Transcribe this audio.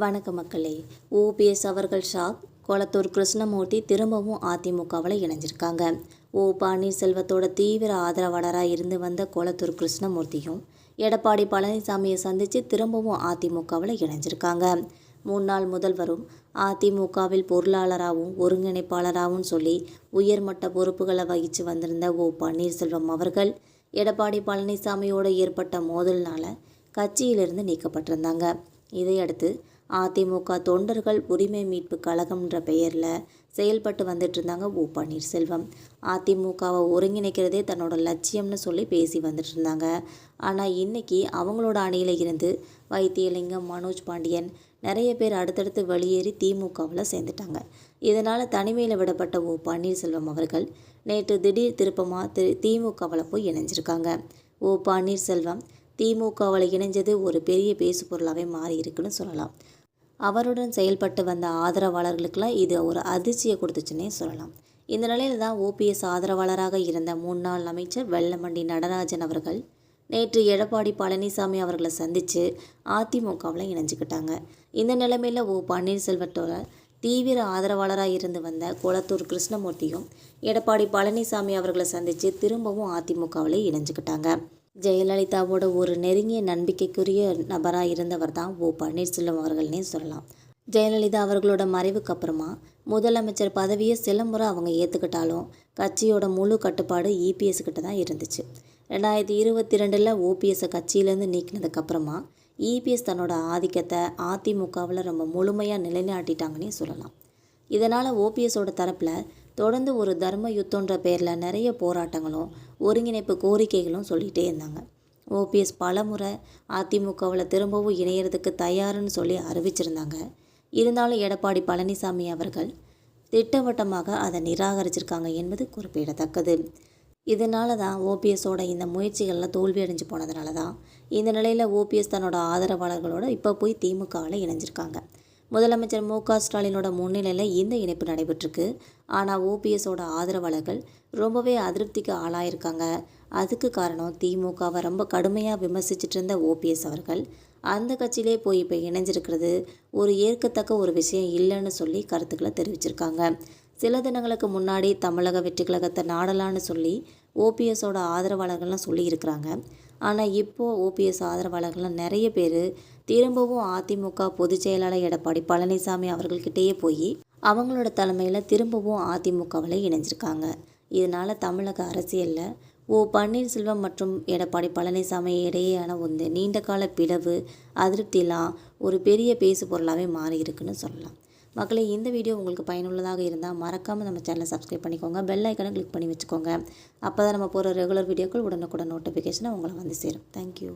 வணக்க மக்களே. ஓபிஎஸ் அவர்கள் ஷாக். கொளத்தூர் கிருஷ்ணமூர்த்தி திரும்பவும் அதிமுகவில் இணைஞ்சிருக்காங்க. பன்னீர்செல்வத்தோட தீவிர ஆதரவாளராக இருந்து வந்த கொளத்தூர் கிருஷ்ணமூர்த்தியும் எடப்பாடி பழனிசாமியை சந்தித்து திரும்பவும் அதிமுகவில் இணைஞ்சிருக்காங்க. முன்னாள் முதல்வரும் அதிமுகவில் பொருளாளராகவும் ஒருங்கிணைப்பாளராகவும் சொல்லி உயர்மட்ட பொறுப்புகளை வகித்து வந்திருந்த பன்னீர்செல்வம் அவர்கள் எடப்பாடி பழனிசாமியோடு ஏற்பட்ட மோதல்னால கட்சியிலிருந்து நீக்கப்பட்டிருந்தாங்க. இதையடுத்து அதிமுக தொண்டர்கள் உரிமை மீட்பு கழகம்ன்ற பெயரில் செயல்பட்டு வந்துட்டு இருந்தாங்க பன்னீர்செல்வம். அதிமுகவை ஒருங்கிணைக்கிறதே தன்னோட லட்சியம்னு சொல்லி பேசி வந்துட்டு இருந்தாங்க. ஆனால் இன்னைக்கு அவங்களோட அணியில் இருந்து வைத்தியலிங்கம், மனோஜ் பாண்டியன் நிறைய பேர் அடுத்தடுத்து வெளியேறி திமுகவில் சேர்ந்துட்டாங்க. இதனால் தனிமையில் விடப்பட்ட பன்னீர்செல்வம் அவர்கள் நேற்று திடீர் திருப்பமாக திமுகவில் போய் இணைஞ்சிருக்காங்க. பன்னீர்செல்வம் திமுகவில் இணைஞ்சது ஒரு பெரிய பேசு பொருளாகவே மாறி இருக்குன்னு சொல்லலாம். அவருடன் செயல்பட்டு வந்த ஆதரவாளர்களுக்கெல்லாம் இது ஒரு அதிர்ச்சியை கொடுத்துச்சுன்னே சொல்லலாம். இந்த நிலையில் தான் ஓபிஎஸ் ஆதரவாளராக இருந்த முன்னாள் அமைச்சர் வெல்லமண்டி நடராஜன் அவர்கள் நேற்று எடப்பாடி பழனிசாமி அவர்களை சந்தித்து அதிமுகவில் இணைஞ்சிக்கிட்டாங்க. இந்த நிலைமையில் பன்னீர்செல்வத்தோட தீவிர ஆதரவாளராக இருந்து வந்த கொளத்தூர் கிருஷ்ணமூர்த்தியும் எடப்பாடி பழனிசாமி அவர்களை சந்தித்து திரும்பவும் அதிமுகவில் இணைஞ்சிக்கிட்டாங்க. ஜெயலலிதாவோட ஒரு நெருங்கிய நம்பிக்கைக்குரிய நபராக இருந்தவர் தான் பன்னீர்செல்வம் அவர்கள்னே சொல்லலாம். ஜெயலலிதா அவர்களோட மறைவுக்கு அப்புறமா முதலமைச்சர் பதவியை சில முறை அவங்க ஏற்றுக்கிட்டாலும் கட்சியோட முழு கட்டுப்பாடு இபிஎஸ் கிட்ட தான் இருந்துச்சு. 2022 ஓபிஎஸ்ஸை கட்சியிலேருந்து நீக்கினதுக்கப்புறமா இபிஎஸ் தன்னோட ஆதிக்கத்தை அதிமுகவில் ரொம்ப முழுமையாக நிலைநாட்டிட்டாங்கன்னே சொல்லலாம். இதனால் ஓபிஎஸோட தரப்பில் தொடர்ந்து ஒரு தர்ம யுத்தன்ற பேரில் நிறைய போராட்டங்களும் ஒருங்கிணைப்பு கோரிக்கைகளும் சொல்லிகிட்டே இருந்தாங்க. ஓபிஎஸ் பலமுறை அதிமுகவில் திரும்பவும் இணையறதுக்கு தயாருன்னு சொல்லி அறிவிச்சிருந்தாங்க. இருந்தாலும் எடப்பாடி பழனிசாமி அவர்கள் திட்டவட்டமாக அதை நிராகரிச்சிருக்காங்க என்பது குறிப்பிடத்தக்கது. இதனால தான் ஓபிஎஸோட இந்த முயற்சிகளில் தோல்வி அடைஞ்சு போனதுனால தான் இந்த நிலையில் ஓபிஎஸ் தன்னோட ஆதரவாளர்களோட இப்போ போய் திமுகவில் இணைஞ்சிருக்காங்க. முதலமைச்சர் மு.க.ஸ்டாலினோட முன்னிலையில் இந்த இணைப்பு நடைபெற்றிருக்கு. ஆனால் ஓபிஎஸோட ஆதரவாளர்கள் ரொம்பவே அதிருப்திக்கு ஆளாயிருக்காங்க. அதுக்கு காரணம் திமுகவை ரொம்ப கடுமையாக விமர்சிச்சுட்டு இருந்த ஓபிஎஸ் அவர்கள் அந்த கட்சியிலே போய் இப்போ இணைஞ்சிருக்கிறது ஒரு ஏற்கத்தக்க ஒரு விஷயம் இல்லைன்னு சொல்லி கருத்துக்களை தெரிவிச்சிருக்காங்க. சில தினங்களுக்கு முன்னாடி தமிழக வெற்றி கழகத்தை நாடலான்னு சொல்லி ஓபிஎஸோட ஆதரவாளர்கள்லாம் சொல்லியிருக்கிறாங்க. ஆனால் இப்போது ஓபிஎஸ் ஆதரவாளர்கள்லாம் நிறைய பேர் திரும்பவும் அதிமுக பொதுச் செயலாளர் எடப்பாடி பழனிசாமி அவர்கள்கிட்டயே போய் அவங்களோட தலைமையில் திரும்பவும் அதிமுகவில் இணைஞ்சிருக்காங்க. இதனால் தமிழக அரசியலில் பன்னீர்செல்வம் மற்றும் எடப்பாடி பழனிசாமி இடையேயான நீண்டகால பிளவு, அதிருப்திலாம் ஒரு பெரிய பேசு பொருளாகவே மாறி இருக்குன்னு சொல்லலாம். மக்களே, இந்த வீடியோ உங்களுக்கு பயனுள்ளதாக இருந்தால் மறக்காமல் நம்ம சேனலை சப்ஸ்கிரைப் பண்ணிக்கோங்க. பெல் ஐக்கனை கிளிக் பண்ணி வச்சுக்கோங்க. அப்போ தான் நம்ம போகிற ரெகுலர் வீடியோக்கள் உடனுக்குடன் நோட்டிஃபிகேஷனை உங்களை வந்து சேரும். தேங்க்யூ.